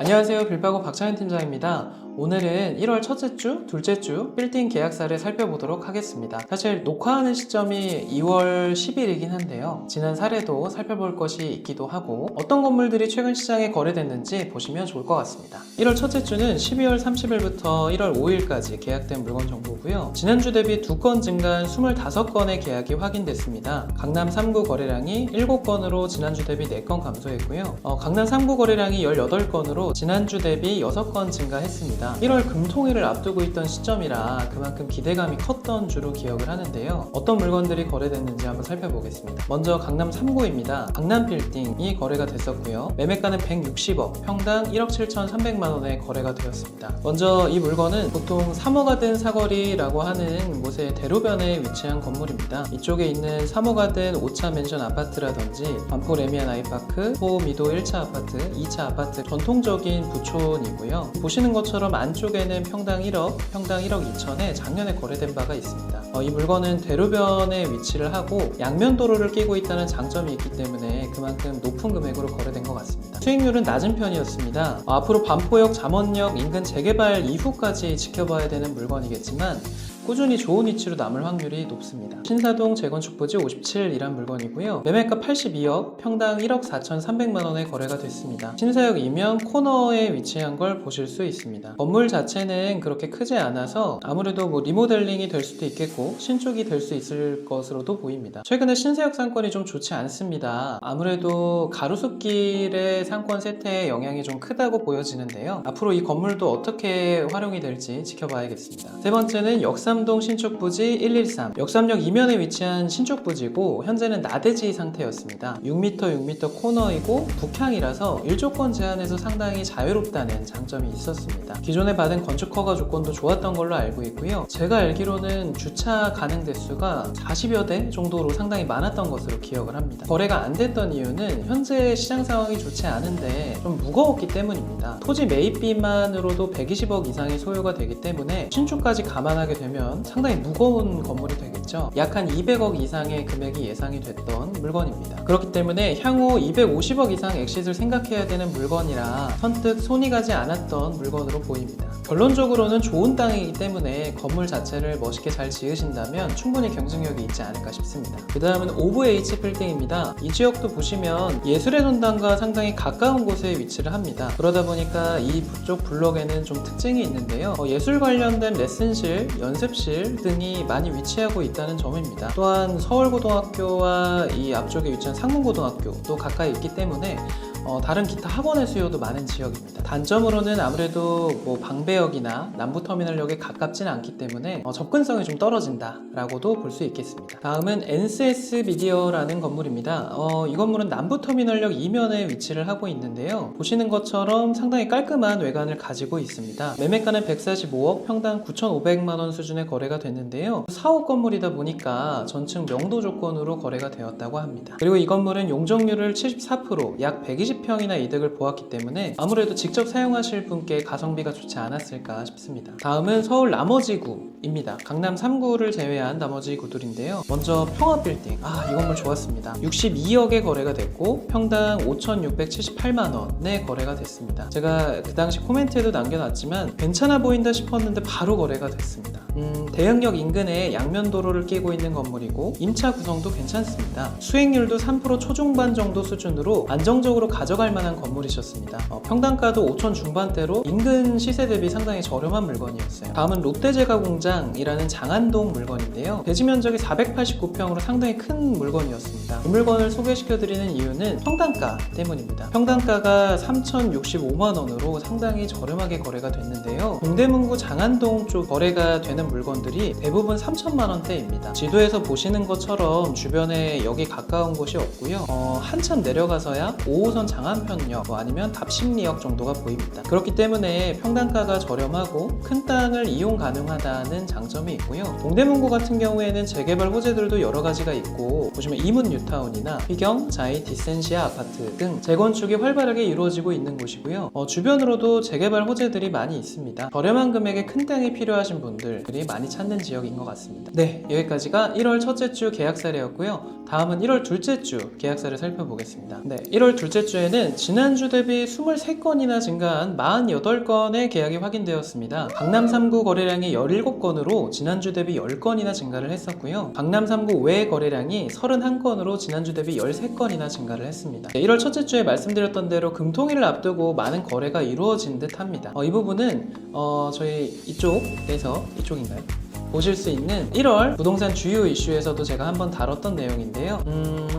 안녕하세요. 빌바고 박찬현 팀장입니다. 오늘은 1월 첫째 주, 둘째 주 빌딩 계약사를 살펴보도록 하겠습니다. 사실 녹화하는 시점이 2월 10일이긴 한데요. 지난 사례도 살펴볼 것이 있기도 하고 어떤 건물들이 최근 시장에 거래됐는지 보시면 좋을 것 같습니다. 1월 첫째 주는 12월 30일부터 1월 5일까지 계약된 물건 정보고요. 지난주 대비 2건 증가한 25건의 계약이 확인됐습니다. 강남 3구 거래량이 7건으로 지난주 대비 4건 감소했고요. 강남 3구 거래량이 18건으로 지난주 대비 6건 증가했습니다. 1월 금통일을 앞두고 있던 시점이라 그만큼 기대감이 컸던 주로 기억을 하는데요. 어떤 물건들이 거래됐는지 한번 살펴보겠습니다. 먼저 강남 3구입니다. 강남 빌딩이 거래가 됐었고요. 매매가는 160억, 평당 1억 7,300만원에 거래가 되었습니다. 먼저 이 물건은 보통 3호가든 사거리라고 하는 곳의 대로변에 위치한 건물입니다. 이쪽에 있는 3호가든 5차 맨션 아파트라든지 반포 레미안 아이파크, 호미도 1차 아파트, 2차 아파트 전통적인 부촌이고요. 보시는 것처럼 안쪽에는 평당 1억, 평당 1억 2천에 작년에 거래된 바가 있습니다. 이 물건은 대로변에 위치를 하고 양면 도로를 끼고 있다는 장점이 있기 때문에 그만큼 높은 금액으로 거래된 것 같습니다. 수익률은 낮은 편이었습니다. 앞으로 반포역, 잠원역 인근 재개발 이후까지 지켜봐야 되는 물건이겠지만 꾸준히 좋은 위치로 남을 확률이 높습니다. 신사동 재건축 부지 57이란 물건이고요. 매매가 82억, 평당 1억 4,300만원에 거래가 됐습니다. 신사역 이면 코너에 위치한 걸 보실 수 있습니다. 건물 자체는 그렇게 크지 않아서 아무래도 리모델링이 될 수도 있겠고 신축이 될 수 있을 것으로도 보입니다. 최근에 신사역 상권이 좀 좋지 않습니다. 아무래도 가로수길의 상권 세태의 영향이 좀 크다고 보여지는데요. 앞으로 이 건물도 어떻게 활용이 될지 지켜봐야겠습니다. 세 번째는 역삼동 신축 부지 113. 역삼역 이면에 위치한 신축 부지고 현재는 나대지 상태였습니다. 6m 코너이고 북향이라서 일조권 제한에서 상당히 자유롭다는 장점이 있었습니다. 기존에 받은 건축 허가 조건도 좋았던 걸로 알고 있고요. 제가 알기로는 주차 가능 대수가 40여 대 정도로 상당히 많았던 것으로 기억을 합니다. 거래가 안 됐던 이유는 현재 시장 상황이 좋지 않은데 좀 무거웠기 때문입니다. 토지 매입비만으로도 120억 이상이 소요가 되기 때문에 신축까지 감안하게 되면 상당히 무거운 건물이 되겠죠. 약 한 200억 이상의 금액이 예상이 됐던 물건입니다. 그렇기 때문에 향후 250억 이상 엑싯을 생각해야 되는 물건이라 선뜻 손이 가지 않았던 물건으로 보입니다. 결론적으로는 좋은 땅이기 때문에 건물 자체를 멋있게 잘 지으신다면 충분히 경쟁력이 있지 않을까 싶습니다. 그 다음은 오브H 빌딩입니다. 이 지역도 보시면 예술의 전당과 상당히 가까운 곳에 위치를 합니다. 그러다 보니까 이쪽 블록에는 좀 특징이 있는데요. 예술 관련된 레슨실, 연습실 등이 많이 위치하고 있다는 점입니다. 또한 서울고등학교와 이 앞쪽에 위치한 상문고등학교도 가까이 있기 때문에 다른 기타 학원의 수요도 많은 지역입니다. 단점으로는 아무래도 방배역이나 남부터미널역에 가깝진 않기 때문에 접근성이 좀 떨어진다 라고도 볼 수 있겠습니다. 다음은 NCS 미디어라는 건물입니다. 이 건물은 남부터미널역 이면에 위치를 하고 있는데요. 보시는 것처럼 상당히 깔끔한 외관을 가지고 있습니다. 매매가는 145억, 평당 9,500만원 수준의 거래가 됐는데요. 4호 건물이다 보니까 전층 명도 조건으로 거래가 되었다고 합니다. 그리고 이 건물은 용적률을 74%, 약 120평이나 이득을 보았기 때문에 아무래도 직접 사용하실 분께 가성비가 좋지 않았을까 싶습니다. 다음은 서울 나머지구입니다. 강남 3구를 제외한 나머지 구들인데요. 먼저 평화빌딩, 이 건물 좋았습니다. 62억에 거래가 됐고 평당 5,678만원에 거래가 됐습니다. 제가 그 당시 코멘트에도 남겨놨지만 괜찮아 보인다 싶었는데 바로 거래가 됐습니다. 대흥역 인근에 양면도로를 끼고 있는 건물이고 임차 구성도 괜찮습니다. 수익률도 3% 초중반 정도 수준으로 안정적으로 가져갈 만한 건물이셨습니다. 평당가도 5천 중반대로 인근 시세 대비 상당히 저렴한 물건이었어요. 다음은 롯데제과공장이라는 장안동 물건인데요. 대지 면적이 489평으로 상당히 큰 물건이었습니다. 이 물건을 소개시켜드리는 이유는 평당가 때문입니다. 평당가가 3,065만원으로 상당히 저렴하게 거래가 됐는데요. 동대문구 장안동 쪽 거래가 되는 물건들이 대부분 3천만원대입니다. 지도에서 보시는 것처럼 주변에 역이 가까운 곳이 없고요. 한참 내려가서야 5호선 장안편역 아니면 답심리역 정도가 보입니다. 그렇기 때문에 평당가가 저렴하고 큰 땅을 이용 가능하다는 장점이 있고요. 동대문구 같은 경우에는 재개발 호재들도 여러 가지가 있고 보시면 이문 뉴타운이나 휘경, 자이, 디센시아 아파트 등 재건축이 활발하게 이루어지고 있는 곳이고요. 주변으로도 재개발 호재들이 많이 있습니다. 저렴한 금액의 큰 땅이 필요하신 분들이 많이 찾는 지역인 것 같습니다. 네, 여기까지가 1월 첫째 주 계약 사례였고요. 다음은 1월 둘째 주 계약사를 살펴보겠습니다. 네, 1월 둘째 주 주에는 지난주 대비 23건이나 증가한 48건의 계약이 확인되었습니다. 강남 3구 거래량이 17건으로 지난주 대비 10건이나 증가를 했었고요. 강남 3구 외 거래량이 31건으로 지난주 대비 13건이나 증가를 했습니다. 1월 첫째 주에 말씀드렸던 대로 금통일을 앞두고 많은 거래가 이루어진 듯 합니다. 이 부분은 저희 이쪽인가요? 보실 수 있는 1월 부동산 주요 이슈에서도 제가 한번 다뤘던 내용인데요.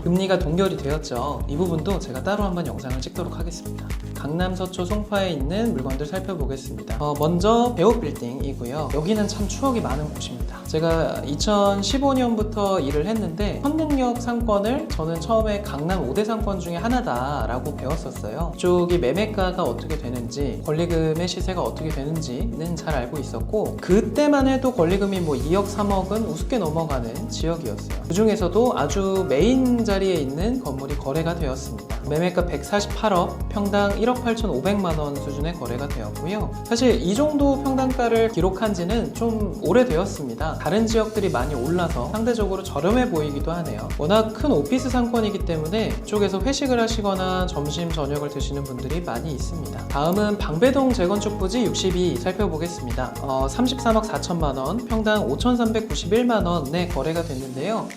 금리가 동결이 되었죠. 이 부분도 제가 따로 한번 영상을 찍도록 하겠습니다. 강남 서초 송파에 있는 물건들 살펴보겠습니다. 먼저 배옥빌딩이고요. 여기는 참 추억이 많은 곳입니다. 제가 2015년부터 일을 했는데 현능력 상권을 저는 처음에 강남 5대 상권 중에 하나다라고 배웠었어요. 이쪽이 매매가가 어떻게 되는지, 권리금의 시세가 어떻게 되는지는 잘 알고 있었고, 그때만 해도 권리금이 뭐 2억 3억은 우습게 넘어가는 지역이었어요. 그 중에서도 아주 메인 자리에 있는 건물이 거래가 되었습니다. 매매가 148억, 평당 1억 8,500만원 수준의 거래가 되었고요. 사실 이 정도 평당가를 기록한 지는 좀 오래되었습니다. 다른 지역들이 많이 올라서 상대적으로 저렴해 보이기도 하네요. 워낙 큰 오피스 상권이기 때문에 이쪽에서 회식을 하시거나 점심, 저녁을 드시는 분들이 많이 있습니다. 다음은 방배동 재건축 부지 62 살펴보겠습니다. 33억 4천만원, 평당 5,391만원에 거래가 됐는데요.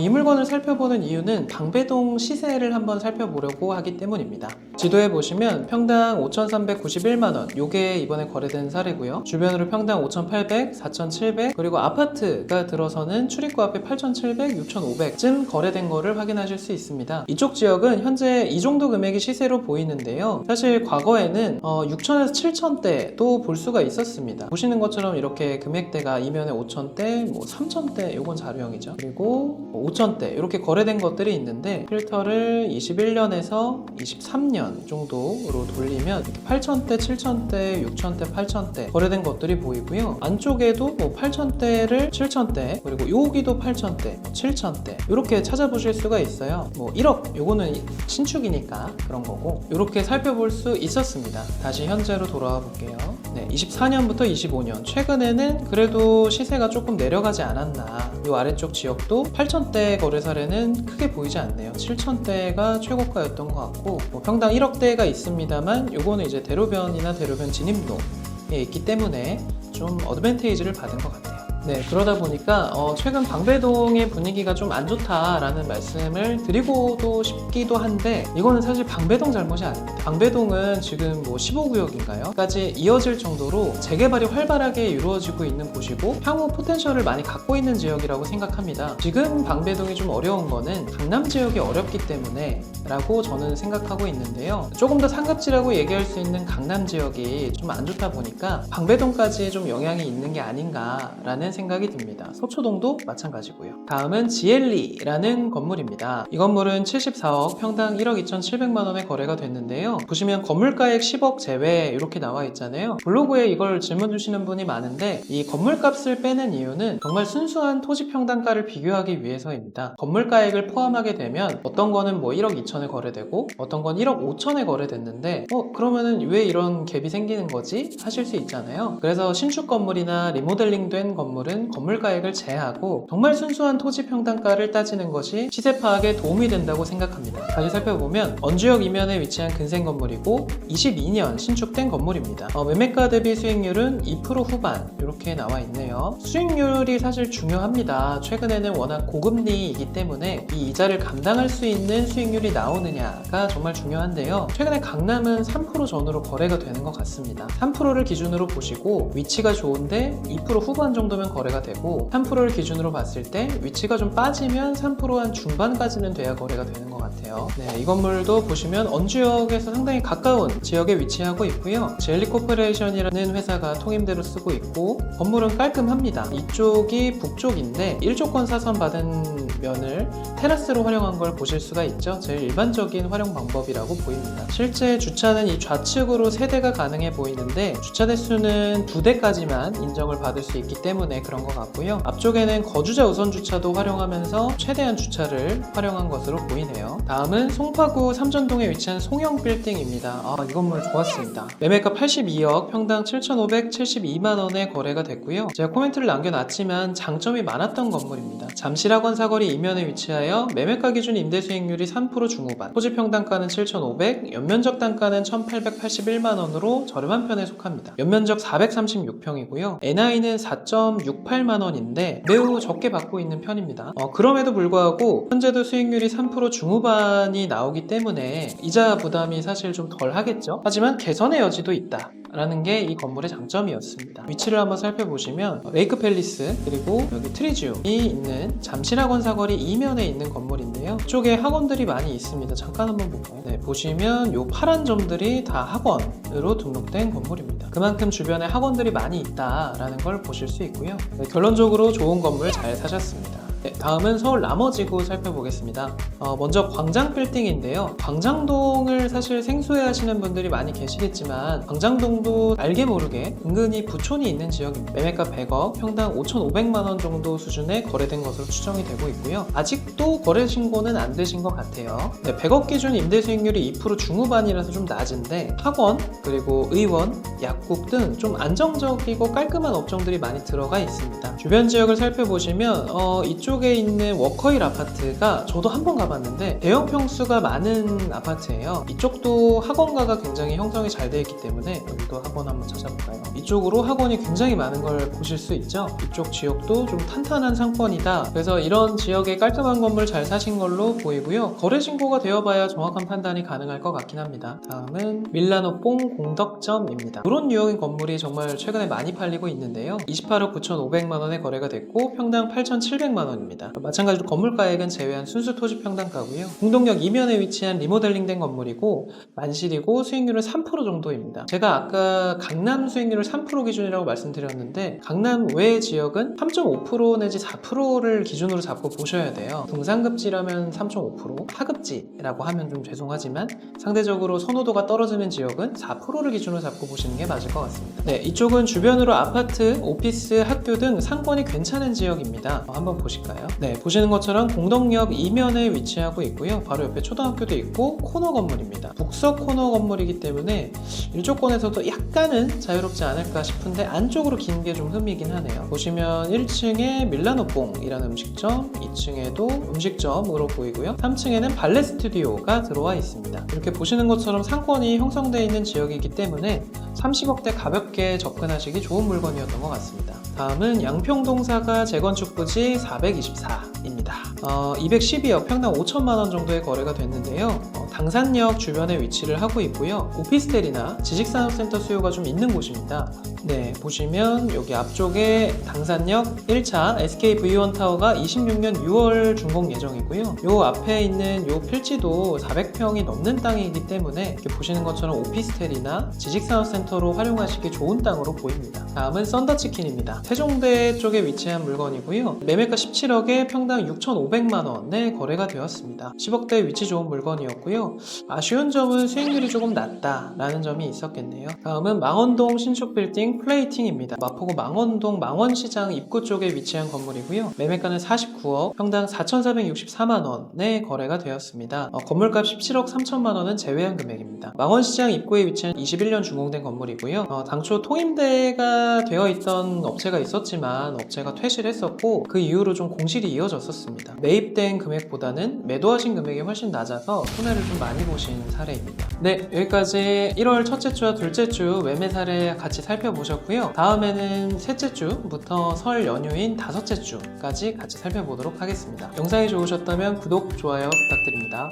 이 물건을 살펴보는 이유는 방배동 시세를 한번 살펴보려고 하기 때문입니다. 지도에 보시면 평당 5,391만원, 요게 이번에 거래된 사례고요. 주변으로 평당 5,800, 4,700, 그리고 아파트가 들어서는 출입구 앞에 8,700, 6,500쯤 거래된 거를 확인하실 수 있습니다. 이쪽 지역은 현재 이 정도 금액이 시세로 보이는데요. 사실 과거에는 6,000에서 7,000대도 볼 수가 있었습니다. 보시는 것처럼 이렇게 금액대가 이면에 5,000대, 3,000대, 요건 자료형이죠. 그리고 5,000대 이렇게 거래된 것들이 있는데, 필터를 21년에서 23년 정도로 돌리면 8,000대, 7,000대, 6,000대, 8,000대 거래된 것들이 보이고요. 안쪽에도 8,000대를 7,000대, 그리고 여기도 8,000대, 7,000대 이렇게 찾아보실 수가 있어요. 1억 요거는 신축이니까 그런 거고, 이렇게 살펴볼 수 있었습니다. 다시 현재로 돌아와 볼게요. 24년부터 25년 최근에는 그래도 시세가 조금 내려가지 않았나. 이 아래쪽 지역도 8,000대 거래 사례는 크게 보이지 않네요. 7,000대가 최고가였던 것 같고, 평당 1억대가 있습니다만 요거는 이제 대로변이나 대로변 진입로에 있기 때문에 좀 어드밴테이지를 받은 것 같아요. 그러다 보니까 최근 방배동의 분위기가 좀 안 좋다라는 말씀을 드리고도 싶기도 한데, 이거는 사실 방배동 잘못이 아닙니다. 방배동은 지금 15구역인가요? 까지 이어질 정도로 재개발이 활발하게 이루어지고 있는 곳이고, 향후 포텐셜을 많이 갖고 있는 지역이라고 생각합니다. 지금 방배동이 좀 어려운 거는 강남 지역이 어렵기 때문에 라고 저는 생각하고 있는데요. 조금 더 상급지라고 얘기할 수 있는 강남 지역이 좀 안 좋다 보니까 방배동까지 좀 영향이 있는 게 아닌가라는 생각이 듭니다. 서초동도 마찬가지고요. 다음은 지엘리라는 건물입니다. 이 건물은 74억, 평당 1억 2,700만원에 거래가 됐는데요. 보시면 건물가액 10억 제외 이렇게 나와 있잖아요. 블로그에 이걸 질문 주시는 분이 많은데, 이 건물값을 빼는 이유는 정말 순수한 토지 평당가를 비교하기 위해서입니다. 건물가액을 포함하게 되면 어떤 거는 1억 2천에 거래되고 어떤 건 1억 5천에 거래됐는데 그러면은 왜 이런 갭이 생기는 거지? 하실 수 있잖아요. 그래서 신축 건물이나 리모델링 된 건물은 건물가액을 제외하고 정말 순수한 토지 평당가를 따지는 것이 시세 파악에 도움이 된다고 생각합니다. 다시 살펴보면 원주역 이면에 위치한 근생 건물이고 22년 신축된 건물입니다. 매매가 대비 수익률은 2% 후반 이렇게 나와 있네요. 수익률이 사실 중요합니다. 최근에는 워낙 고금리이기 때문에 이 이자를 감당할 수 있는 수익률이 나오느냐가 정말 중요한데요. 최근에 강남은 3% 전후로 거래가 되는 것 같습니다. 3%를 기준으로 보시고 위치가 좋은데 2% 후반 정도면 거래가 되고, 3%를 기준으로 봤을 때 위치가 좀 빠지면 3% 한 중반까지는 돼야 거래가 되는 것 같아요. 이 건물도 보시면 원주역에서 상당히 가까운 지역에 위치하고 있고요. 지엘리 코퍼레이션이라는 회사가 통임대로 쓰고 있고, 건물은 깔끔합니다. 이쪽이 북쪽인데 1조권 사선 받은 면을 테라스로 활용한 걸 보실 수가 있죠. 제일 일반적인 활용 방법이라고 보입니다. 실제 주차는 이 좌측으로 3대가 가능해 보이는데, 주차 대수는 2대까지만 인정을 받을 수 있기 때문에 때문에 그런 것 같고요. 앞쪽에는 거주자 우선 주차도 활용하면서 최대한 주차를 활용한 것으로 보이네요. 다음은 송파구 삼전동에 위치한 송영 빌딩입니다. 이 건물 좋았습니다. 매매가 82억, 평당 7,572만원에 거래가 됐고요. 제가 코멘트를 남겨놨지만 장점이 많았던 건물입니다. 잠실학원 사거리 이면에 위치하여 매매가 기준 임대 수익률이 3% 중후반, 토지 평당가는 7,500, 연면적 단가는 1,881만원으로 저렴한 편에 속합니다. 연면적 436평이고요. NI는 4.68만원인데 매우 적게 받고 있는 편입니다. 그럼에도 불구하고 현재도 수익률이 3% 중후반이 나오기 때문에 이자 부담이 사실 좀 덜 하겠죠. 하지만 개선의 여지도 있다 라는 게 이 건물의 장점이었습니다. 위치를 한번 살펴보시면 레이크 팰리스 그리고 여기 트리지움이 있는 잠실학원 사거리 이면에 있는 건물인데요. 이쪽에 학원들이 많이 있습니다. 잠깐 한번 볼까요? 네, 보시면 요 파란 점들이 다 학원으로 등록된 건물입니다. 그만큼 주변에 학원들이 많이 있다라는 걸 보실 수 있고요. 네, 결론적으로 좋은 건물 잘 사셨습니다. 네, 다음은 서울 남어지구 살펴보겠습니다. 먼저 광장빌딩인데요. 광장동을 사실 생소해 하시는 분들이 많이 계시겠지만 광장동도 알게 모르게 은근히 부촌이 있는 지역입니다. 매매가 100억, 평당 5,500만원 정도 수준에 거래된 것으로 추정이 되고 있고요. 아직도 거래 신고는 안 되신 것 같아요. 네, 100억 기준 임대 수익률이 2% 중후반이라서 좀 낮은데 학원, 그리고 의원, 약국 등 좀 안정적이고 깔끔한 업종들이 많이 들어가 있습니다. 주변 지역을 살펴보시면 이쪽에 있는 워커힐 아파트가 저도 한번 가봤는데 대형 평수가 많은 아파트예요. 이쪽도 학원가가 굉장히 형성이 잘 되어 있기 때문에 여기도 학원 한번 찾아볼까요? 이쪽으로 학원이 굉장히 많은 걸 보실 수 있죠. 이쪽 지역도 좀 탄탄한 상권이다. 그래서 이런 지역에 깔끔한 건물 잘 사신 걸로 보이고요. 거래 신고가 되어봐야 정확한 판단이 가능할 것 같긴 합니다. 다음은 밀라노뽕 공덕점입니다. 이런 유형의 건물이 정말 최근에 많이 팔리고 있는데요. 28억 9,500만원에 거래가 됐고 평당 8,700만원입니다. 마찬가지로 건물가액은 제외한 순수 토지 평당가고요. 공동역 이면에 위치한 리모델링된 건물이고 만실이고 수익률은 3% 정도입니다. 제가 아까 강남 수익률을 3% 기준이라고 말씀드렸는데 강남 외 지역은 3.5% 내지 4%를 기준으로 잡고 보셔야 돼요. 중상급지라면 3.5%, 하급지라고 하면 좀 죄송하지만 상대적으로 선호도가 떨어지는 지역은 4%를 기준으로 잡고 보시는 게 맞을 것 같습니다. 네, 이쪽은 주변으로 아파트, 오피스, 학교 등 상권이 괜찮은 지역입니다. 한번 보실까요? 네, 보시는 것처럼 공덕역 이면에 위치하고 있고요. 바로 옆에 초등학교도 있고 코너 건물입니다. 북서 코너 건물이기 때문에 일조권에서도 약간은 자유롭지 않을까 싶은데 안쪽으로 긴 게 좀 흠이긴 하네요. 보시면 1층에 밀라노뽕이라는 음식점, 2층에도 음식점으로 보이고요. 3층에는 발레 스튜디오가 들어와 있습니다. 이렇게 보시는 것처럼 상권이 형성되어 있는 지역이기 때문에 30억대 가볍게 접근하시기 좋은 물건이었던 것 같습니다. 다음은 양평동사가 재건축 부지 424입니다. 212억, 평당 5천만원 정도의 거래가 됐는데요. 당산역 주변에 위치를 하고 있고요. 오피스텔이나 지식산업센터 수요가 좀 있는 곳입니다. 네, 보시면 여기 앞쪽에 당산역 1차 SKV1타워가 26년 6월 준공 예정이고요. 요 앞에 있는 요 필지도 400평이 넘는 땅이기 때문에 이렇게 보시는 것처럼 오피스텔이나 지식산업센터로 활용하시기 좋은 땅으로 보입니다. 다음은 썬더치킨입니다. 세종대 쪽에 위치한 물건이고요. 매매가 17억에 평당 6,500만원에 거래가 되었습니다. 10억대 위치 좋은 물건이었고요. 아쉬운 점은 수익률이 조금 낮다라는 점이 있었겠네요. 다음은 망원동 신축빌딩 플레이팅입니다. 마포구 망원동 망원시장 입구 쪽에 위치한 건물이고요. 매매가는 49억, 평당 4,464만원에 거래가 되었습니다. 건물값 17억 3천만원은 제외한 금액입니다. 망원시장 입구에 위치한 21년 준공된 건물이고요. 당초 통임대가 되어 있던 업체가 있었지만 업체가 퇴실을 했었고 그 이후로 좀 공실이 이어졌었습니다. 매입된 금액보다는 매도하신 금액이 훨씬 낮아서 손해를 좀 많이 보신 사례입니다. 네, 여기까지 1월 첫째 주와 둘째 주 매매 사례 같이 살펴보셨고요. 다음에는 셋째 주부터 설 연휴인 다섯째 주까지 같이 살펴보도록 하겠습니다. 영상이 좋으셨다면 구독, 좋아요 부탁드립니다.